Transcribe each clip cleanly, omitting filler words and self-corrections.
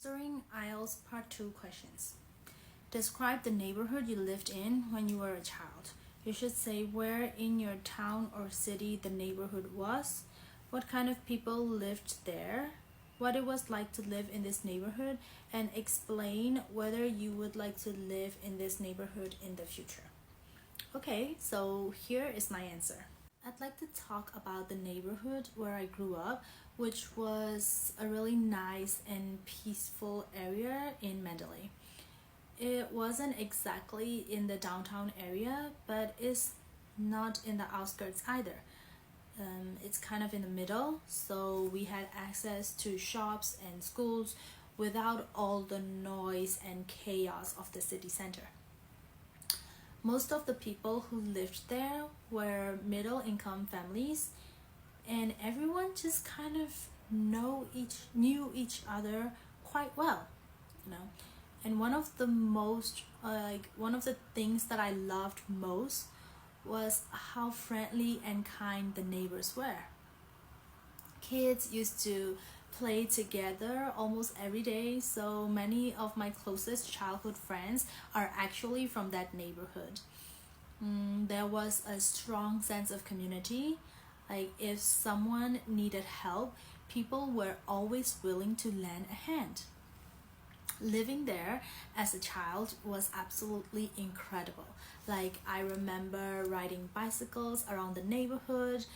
Answering IELTS Part 2 questions. Describe the neighborhood you lived in when you were a child. You should say where in your town or city the neighborhood was, what kind of people lived there, what it was like to live in this neighborhood, and explain whether you would like to live in this neighborhood in the future. Okay, so here is my answer. I'd like to talk about the neighborhood where I grew up, which was a really nice and peaceful area in Mandalay. It wasn't exactly in the downtown area, but it's not in the outskirts either. It's kind of in the middle, so we had access to shops and schools without all the noise and chaos of the city center. Most of the people who lived there were middle-income families, and everyone just kind of knew each other quite well, you know. And one of the things that I loved most was how friendly and kind the neighbors were. Kids used to play together almost every day, so many of my closest childhood friends are actually from that neighborhood. There was a strong sense of community. Like if someone needed help, people were always willing to lend a hand. Living there as a child was absolutely incredible. Like I remember riding bicycles around the neighborhood,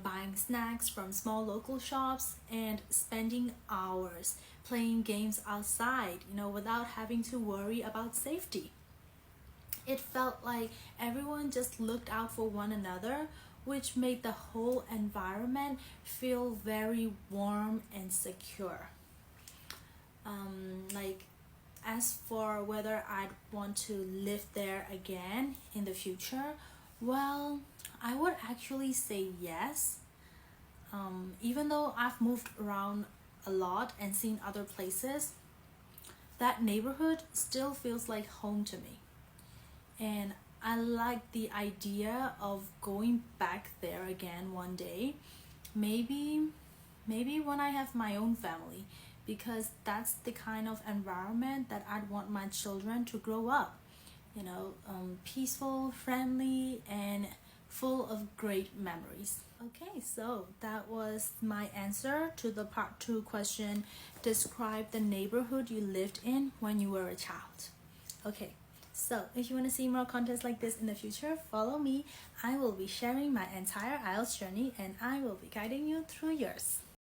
buying snacks from small local shops, and spending hours playing games outside, without having to worry about safety. It felt like everyone just looked out for one another, which made the whole environment feel very warm and secure. As for whether I'd want to live there again in the future, well, I would actually say yes. Even though I've moved around a lot and seen other places, that neighborhood still feels like home to me. And I like the idea of going back there again one day. Maybe when I have my own family, because that's the kind of environment that I'd want my children to grow up. Peaceful, friendly, and full of great memories. Okay, so that was my answer to the part 2 question. Describe the neighborhood you lived in when you were a child. Okay, so if you want to see more contents like this in the future, follow me. I will be sharing my entire IELTS journey and I will be guiding you through yours.